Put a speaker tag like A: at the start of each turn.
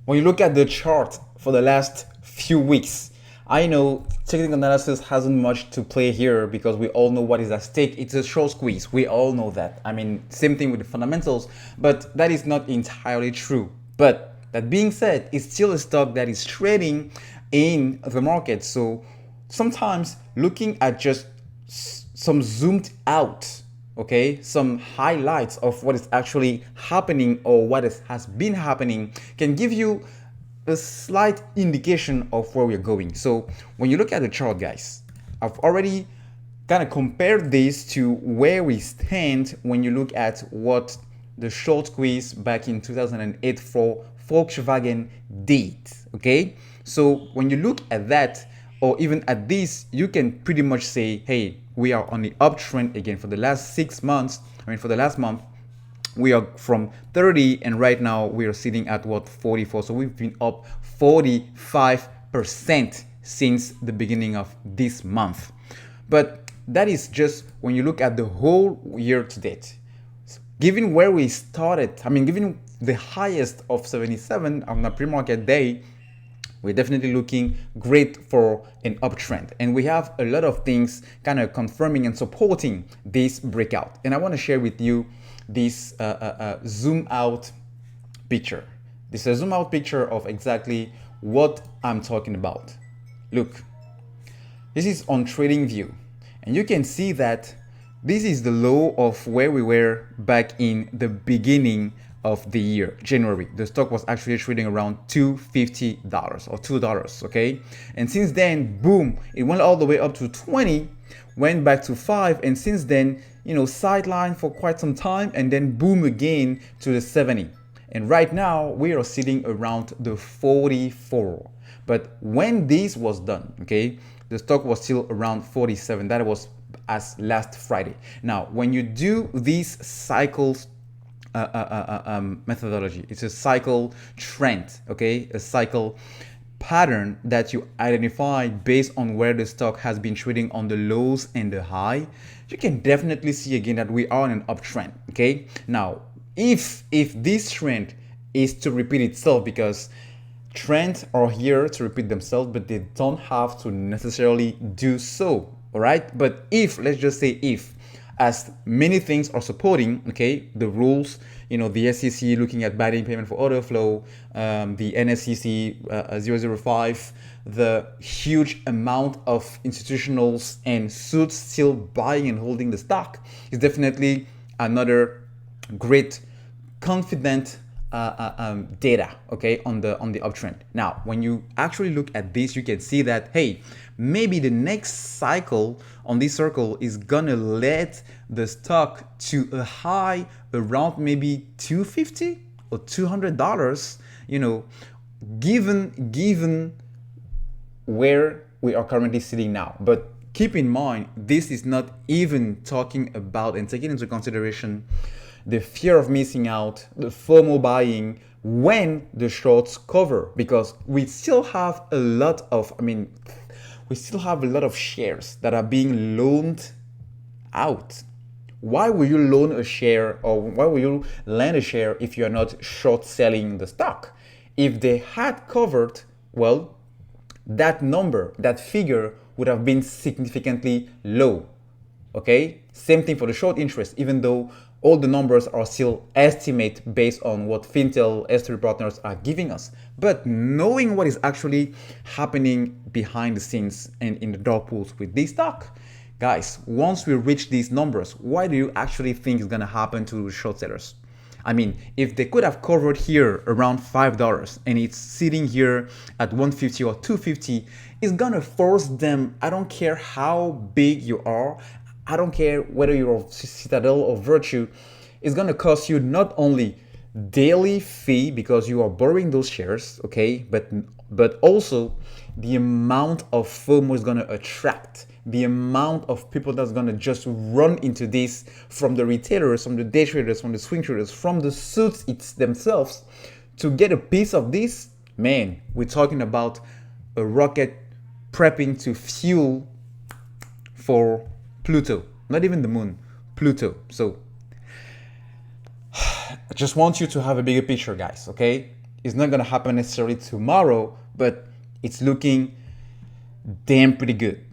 A: When you look at the chart for the last few weeks, I know technical analysis hasn't much to play here because we all know what is at stake. It's a short squeeze. We all know that. I mean, same thing with the fundamentals, but that is not entirely true. But that being said, it's still a stock that is trading in the market. So sometimes looking at just some zoomed out, okay, some highlights of what is actually happening or what has been happening can give you a slight indication of where we're going. So when you look at the chart, guys, I've already kind of compared this to where we stand when you look at what the short squeeze back in 2008 for Volkswagen did. Okay, so when you look at that or even at this, you can pretty much say, hey, we are on the uptrend again for the last 6 months. I mean, for the last month, we are from 30 and right now we are sitting at what, 44. So we've been up 45% since the beginning of this month. But that is just when you look at the whole year to date. Given where we started, I mean, given the highest of 77 on the pre-market day, we're definitely looking great for an uptrend. And we have a lot of things kind of confirming and supporting this breakout. And I want to share with you this zoom out picture. This is a zoom out picture of exactly what I'm talking about. Look, this is on TradingView. And you can see that this is the low of where we were back in the beginning of the year, January. The stock was actually trading around $250 or $2, okay? And since then, boom, it went all the way up to 20, went back to 5, and since then, you know, sidelined for quite some time, and then boom again to the 70. And right now, we are sitting around the 44. But when this was done, okay, the stock was still around 47. That was as last Friday. Now, when you do these cycles methodology, it's a cycle trend, okay, a cycle pattern that you identify based on where the stock has been trading on the lows and the high. You can definitely see again that we are on an uptrend. Okay, now if this trend is to repeat itself, because trends are here to repeat themselves, but they don't have to necessarily do so. All right, but if, let's just say if, as many things are supporting, okay, the rules, you know, the SEC looking at binding payment for order flow, the NSCC 005, the huge amount of institutionals and suits still buying and holding the stock is definitely another great confident data, okay, on the uptrend. Now, when you actually look at this, you can see that, hey, maybe the next cycle on this circle is gonna lead the stock to a high around maybe $250 or $200, you know, given where we are currently sitting now. But keep in mind, this is not even talking about and taking into consideration the fear of missing out, the FOMO buying when the shorts cover, because we still have a lot of, we still have a lot of shares that are being loaned out. Why will you loan a share, or why will you lend a share if you're not short selling the stock? If they had covered, well, that number, that figure would have been significantly low. Okay, same thing for the short interest, even though all the numbers are still estimate based on what Fintel S3 partners are giving us. But knowing what is actually happening behind the scenes and in the dark pools with this stock, guys, once we reach these numbers, what do you actually think is gonna happen to short sellers? I mean, if they could have covered here around $5 and it's sitting here at 150 or 250, it's gonna force them, I don't care how big you are, I don't care whether you're Citadel or Virtue, it's gonna cost you not only daily fee because you are borrowing those shares, okay, but also the amount of FOMO is gonna attract, the amount of people that's gonna just run into this from the retailers, from the day traders, from the swing traders, from the suits themselves to get a piece of this. Man, we're talking about a rocket prepping to fuel for Pluto, not even the moon, Pluto. So I just want you to have a bigger picture, guys, okay? It's not gonna happen necessarily tomorrow, but it's looking damn pretty good.